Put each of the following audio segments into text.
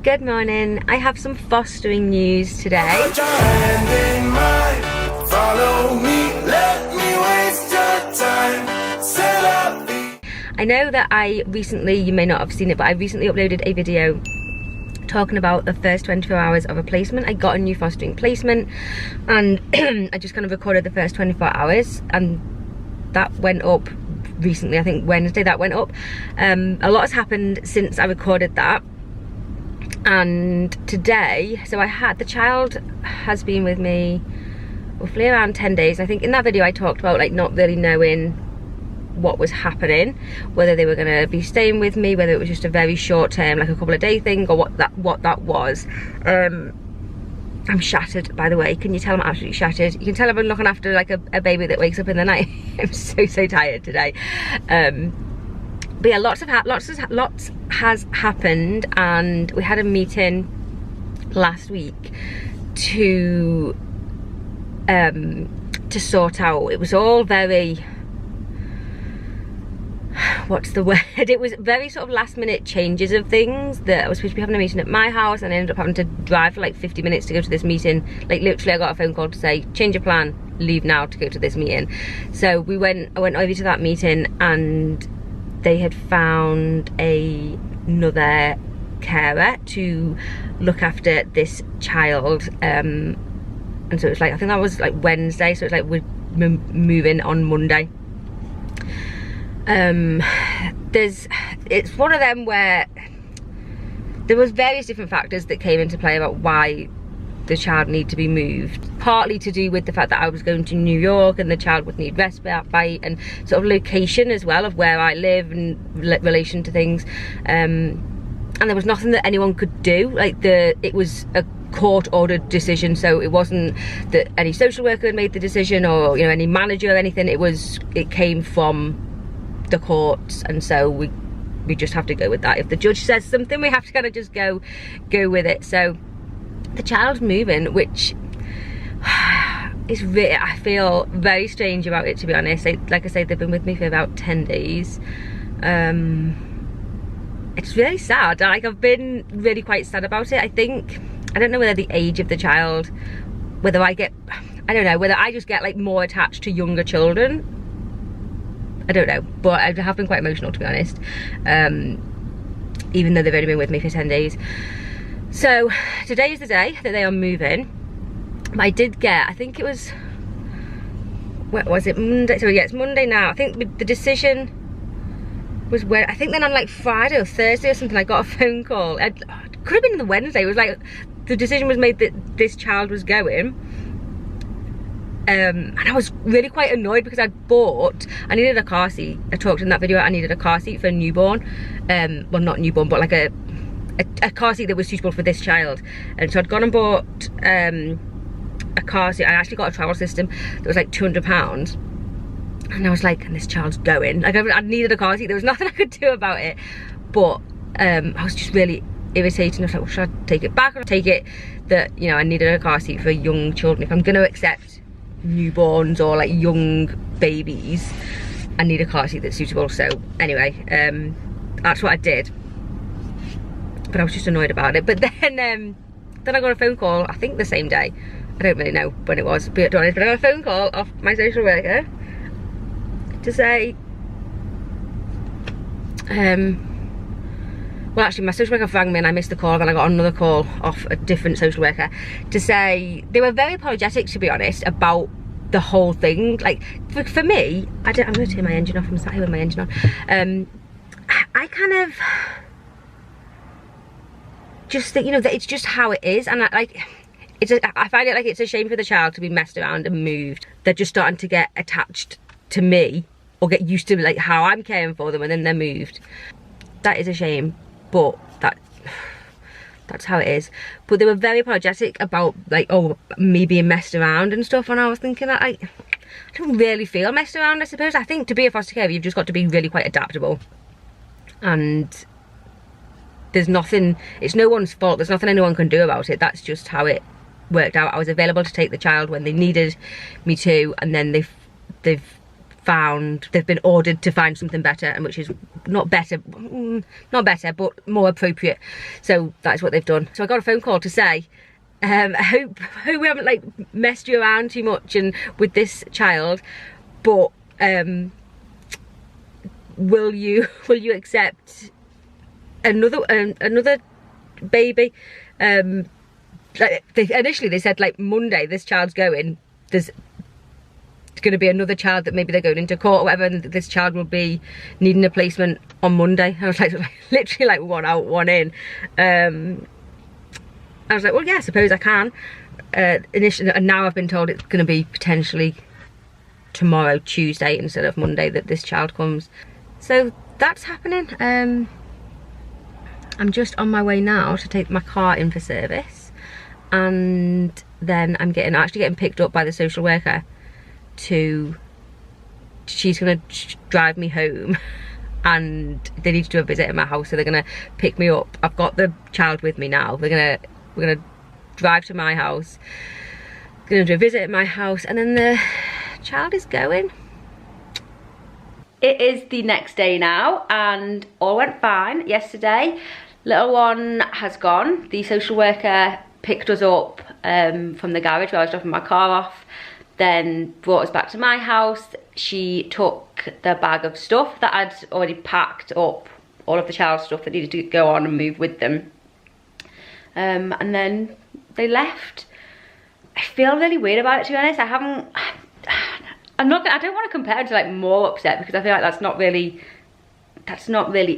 Good morning. I have some fostering news today. Put your hand in mine, follow me, let me waste your time, set up. I know that you may not have seen it, but I recently uploaded a video talking about the first 24 hours of a placement. I got a new fostering placement and I just kind of recorded the first 24 hours and that went up recently. I think Wednesday that went up. A lot has happened since I recorded that. And today, so the child has been with me roughly around 10 days. I think in that video I talked about like not really knowing what was happening, whether they were going to be staying with me, whether it was just a very short term, like a couple of day thing, or what that was. I'm shattered, by the way. Can you tell I'm absolutely shattered? You can tell I've been looking after like a baby that wakes up in the night. I'm so tired today. But yeah, lots has happened, and we had a meeting last week to sort out. It was all very, what's the word? It was very sort of last minute changes of things that I was supposed to be having a meeting at my house, and I ended up having to drive for like 50 minutes to go to this meeting. Like literally I got a phone call to say, change your plan, leave now to go to this meeting. So I went over to that meeting, and they had found another carer to look after this child, and so it was like, I think that was like Wednesday, so it's like we're moving on Monday. It's one of them where there was various different factors that came into play about why the child needed to be moved. Partly to do with the fact that I was going to New York and the child would need respite, and sort of location as well of where I live and relation to things. And there was nothing that anyone could do. Like it was a court-ordered decision, so it wasn't that any social worker had made the decision, or any manager or anything. It came from the courts, and so we just have to go with that. If the judge says something, we have to kind of just go with it. So the child's moving, which is really, I feel very strange about it, to be honest. Like I say, they've been with me for about 10 days. It's really sad. Like, I've been really quite sad about it. I don't know whether the age of the child, whether I just get like more attached to younger children. I don't know, but I have been quite emotional, to be honest, even though they've only been with me for 10 days. So today is the day that they are moving. I did get, I think it was, what was it, Monday? So yeah, it's Monday now. I think the decision was I think then on like Friday or Thursday or something, I got a phone call. It could have been the Wednesday. It was like the decision was made that this child was going. And I was really quite annoyed because I needed a car seat. I talked in that video, I needed a car seat for a newborn. Well, not newborn, but like a car seat that was suitable for this child. And so I'd gone and bought a car seat. I actually got a travel system that was like £200. And I was like, and this child's going. Like, I needed a car seat. There was nothing I could do about it. But I was just really irritated. I was like, well, should I take it back or take it that, I needed a car seat for young children? If I'm going to accept newborns or like young babies, I need a car seat that's suitable. So anyway, that's what I did. But I was just annoyed about it. But then I got a phone call, I think the same day. I don't really know when it was, but I got a phone call off my social worker to say, well, actually my social worker rang me and I missed the call, then I got another call off a different social worker to say they were very apologetic, to be honest, about the whole thing. Like for me, I'm going to turn my engine off. I'm sat here with my engine on. I kind of just think, that it's just how it is, and I find it like it's a shame for the child to be messed around and moved. They're just starting to get attached to me or get used to like how I'm caring for them, and then they're moved. That is a shame, but that's how it is. But they were very apologetic about like, me being messed around and stuff, and I was thinking that I don't really feel messed around, I suppose. I think to be a foster carer, you've just got to be really quite adaptable, and there's nothing, it's no one's fault, there's nothing anyone can do about it. That's just how it worked out. I was available to take the child when they needed me to, and then they've they've been ordered to find something better, and which is not better, but more appropriate. So that's what they've done. So I got a phone call to say, I hope we haven't like messed you around too much and with this child, but will you accept another baby? Initially they said like Monday this child's going, there's going to be another child that maybe they're going into court or whatever, and this child will be needing a placement on Monday. I was like literally like one out, one in. I was like, well, yeah, I suppose I can. Initially, and now I've been told it's going to be potentially tomorrow, Tuesday, instead of Monday, that this child comes. So that's happening. I'm just on my way now to take my car in for service, and then I'm actually getting picked up by the social worker. She's going to drive me home, and they need to do a visit at my house, so they're going to pick me up. I've got the child with me now. We're gonna drive to my house, gonna do a visit at my house, and then the child is going. It is the next day now, and all went fine yesterday. Little one has gone. The social worker picked us up from the garage where I was dropping my car off, then brought us back to my house. She took the bag of stuff that I'd already packed up, all of the child's stuff that needed to go on and move with them. And then they left. I feel really weird about it, to be honest. I don't want to compare it to like more upset, because I feel like that's not really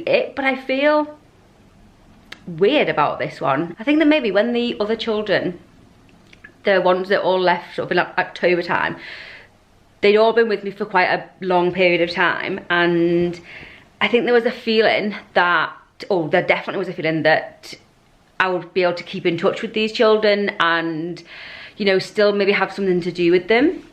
it, but I feel weird about this one. I think that maybe when the other children, the ones that all left sort of in like October time, they'd all been with me for quite a long period of time, and I think there was a feeling that, there definitely was a feeling that I would be able to keep in touch with these children and, you know, still maybe have something to do with them.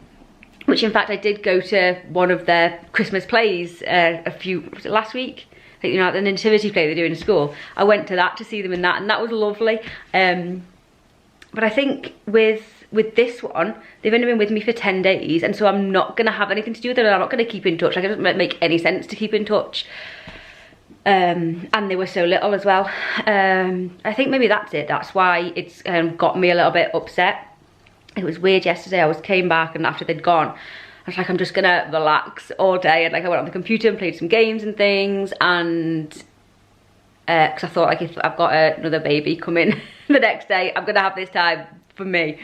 Which in fact I did go to one of their Christmas plays was it last week? I think, you know, the nativity play they do in school. I went to that to see them in that, and that was lovely. But I think with this one, they've only been with me for 10 days, and so I'm not gonna have anything to do with them. I'm not gonna keep in touch. Like, it doesn't make any sense to keep in touch. And they were so little as well. I think maybe that's it. That's why it's got me a little bit upset. It was weird yesterday. I came back, and after they'd gone, I was like, I'm just gonna relax all day. And like, I went on the computer and played some games and things, and because I thought, like, if I've got another baby coming the next day, I'm gonna have this time for me.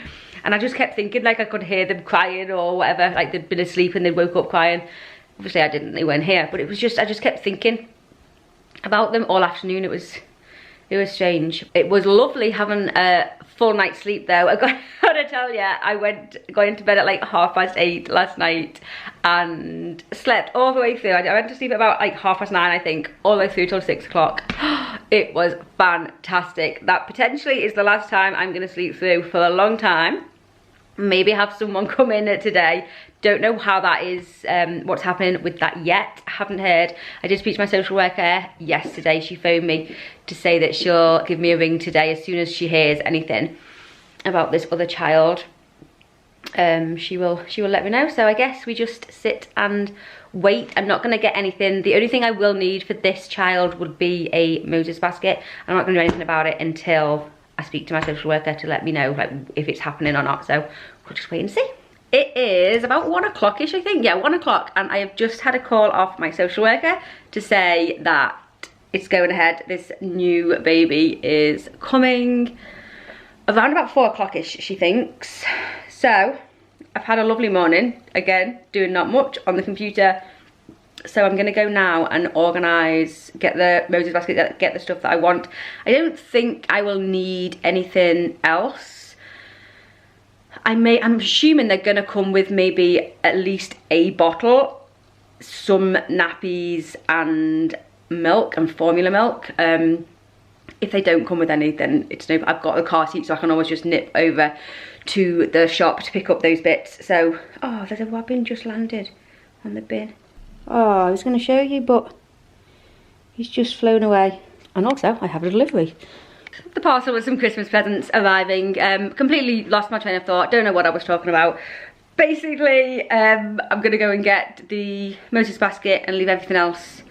And I just kept thinking, like, I could hear them crying or whatever, like they'd been asleep and they woke up crying. Obviously I didn't, they weren't here, but it was just, I just kept thinking about them all afternoon. It was strange. It was lovely having a full night's sleep though. I gotta tell you, I got into bed at like 8:30 last night and slept all the way through. I went to sleep at about like 9:30, I think, all the way through till 6 o'clock. It was fantastic. That potentially is the last time I'm gonna sleep through for a long time. Maybe have someone come in today. Don't know how that is, what's happening with that yet. Haven't heard. I did speak to my social worker yesterday. She phoned me to say that she'll give me a ring today as soon as she hears anything about this other child. She will let me know. So I guess we just sit and wait. I'm not gonna get anything. The only thing I will need for this child would be a Moses basket. I'm not gonna do anything about it until I speak to my social worker to let me know, like, if it's happening or not. So we'll just wait and see. It is about 1 o'clock-ish, I think. Yeah, 1 o'clock, and I have just had a call off my social worker to say that it's going ahead. This new baby is coming around about 4 o'clock-ish, she thinks. So I've had a lovely morning, again, doing not much on the computer. So I'm gonna go now and organise, get the Moses basket, get the stuff that I want. I don't think I will need anything else. I'm assuming they're gonna come with maybe at least a bottle, some nappies and milk and formula milk. If they don't come with anything, it's no, I've got a car seat, so I can always just nip over to the shop to pick up those bits. So, oh, there's a robin just landed on the bin. Oh, I was going to show you, but he's just flown away. And also, I have a delivery. The parcel with some Christmas presents arriving. Completely lost my train of thought. Don't know what I was talking about. Basically, I'm gonna go and get the Moses basket and leave everything else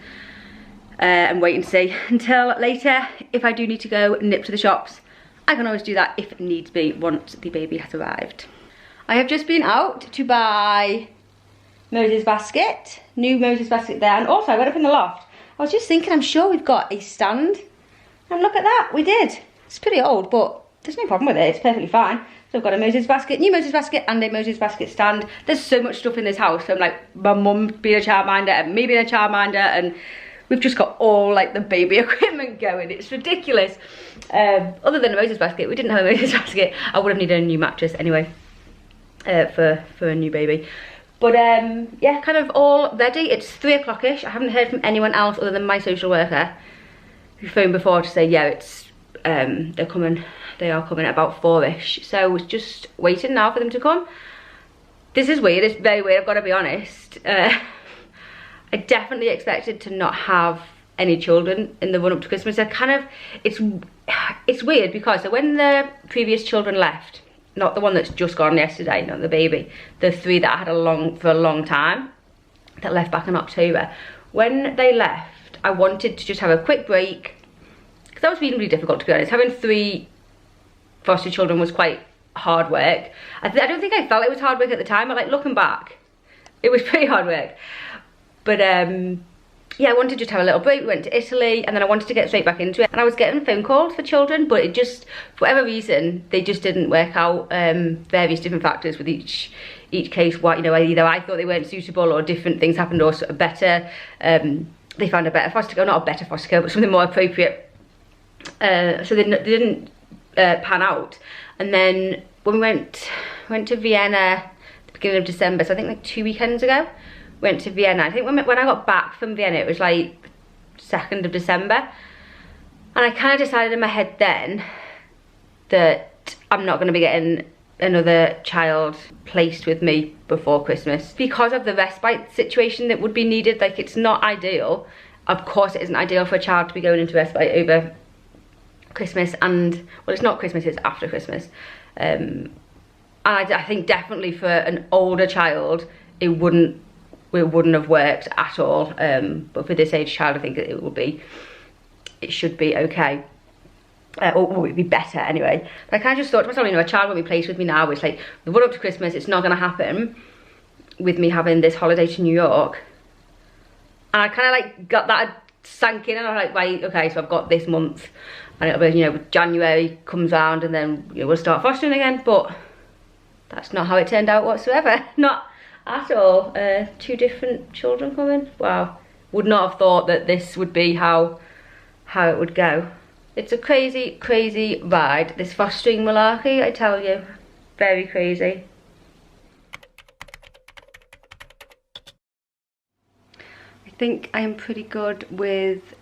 and wait and see until later. If I do need to go nip to the shops, I can always do that if needs be once the baby has arrived. I have just been out to buy Moses basket, new Moses basket there, and also I went up in the loft. I was just thinking, I'm sure we've got a stand, and look at that, we did. It's pretty old, but there's no problem with it, it's perfectly fine. So I've got a Moses basket, new Moses basket, and a Moses basket stand. There's so much stuff in this house. So I'm like, my mum being a childminder and me being a childminder, and we've just got all like the baby equipment going. It's ridiculous. Other than a Moses basket, we didn't have a Moses basket. I would have needed a new mattress anyway for a new baby. But yeah, kind of all ready. It's 3 o'clock-ish. I haven't heard from anyone else other than my social worker, who phoned before to say, yeah, it's they're coming. They are coming at about 4-ish. So we're just waiting now for them to come. This is weird. It's very weird, I've got to be honest. I definitely expected to not have any children in the run up to Christmas. I kind of, it's weird because so when the previous children left, not the one that's just gone yesterday, not the baby, the 3 that I had for a long time, that left back in October, when they left, I wanted to just have a quick break, because that was reasonably difficult, to be honest. Having 3 foster children was quite hard work. I don't think I felt it was hard work at the time, but like looking back, it was pretty hard work. But yeah, I wanted to just have a little break. We went to Italy, and then I wanted to get straight back into it. And I was getting phone calls for children, but it just, for whatever reason, they just didn't work out. Various different factors with each case. What, you know, either I thought they weren't suitable, or different things happened, or sort of better. They found a better foster care, not a better foster care, but something more appropriate. So they didn't pan out. And then when we went to Vienna at the beginning of December, so I think like 2 weekends ago, went to Vienna. I think when I got back from Vienna, it was like 2nd of December. And I kind of decided in my head then that I'm not going to be getting another child placed with me before Christmas, because of the respite situation that would be needed. Like, it's not ideal. Of course it isn't ideal for a child to be going into respite over Christmas, and well, it's not Christmas, it's after Christmas. And I think definitely for an older child it wouldn't have worked at all, but for this age child I think it should be okay, or it'd be better anyway. But I kind of just thought to myself, you know, a child won't be placed with me now. It's like the run up to Christmas, it's not going to happen with me having this holiday to New York. And I kind of like got that sank in, and I was like, right, okay, so I've got this month, and it'll be, you know, January comes round, and then, you know, we'll start fostering again. But that's not how it turned out whatsoever. Not at all. 2 different children coming. Wow, would not have thought that this would be how it would go. It's a crazy ride, this fostering malarkey, I tell you. Very crazy. I think I am pretty good with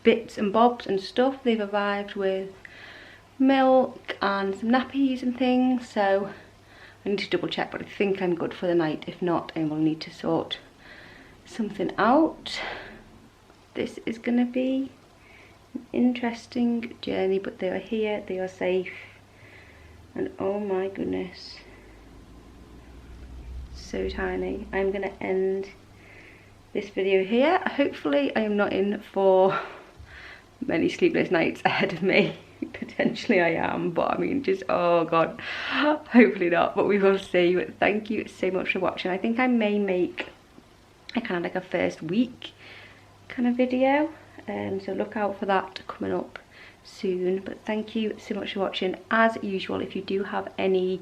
bits and bobs and stuff. They've arrived with milk and some nappies and things, so I need to double check, but I think I'm good for the night. If not, I will need to sort something out. This is gonna be an interesting journey, but they are here, they are safe, and oh my goodness, so tiny. I'm gonna end this video here. Hopefully I am not in for many sleepless nights ahead of me. Potentially I am, but I mean, just, oh god, hopefully not, but we will see. But thank you so much for watching. I think I may make a kind of like a first week kind of video, so look out for that coming up soon. But thank you so much for watching. As usual, if you do have any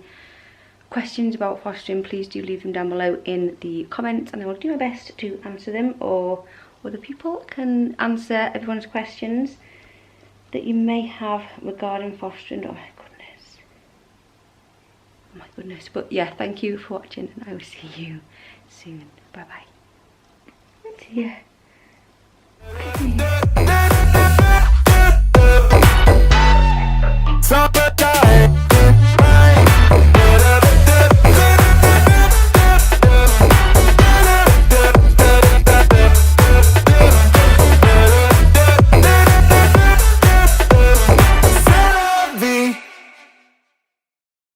questions about fostering, please do leave them down below in the comments, and I will do my best to answer them, or other people can answer everyone's questions that you may have regarding fostering. Oh my goodness. But yeah, thank you for watching, and I will see you soon. Bye bye. See ya.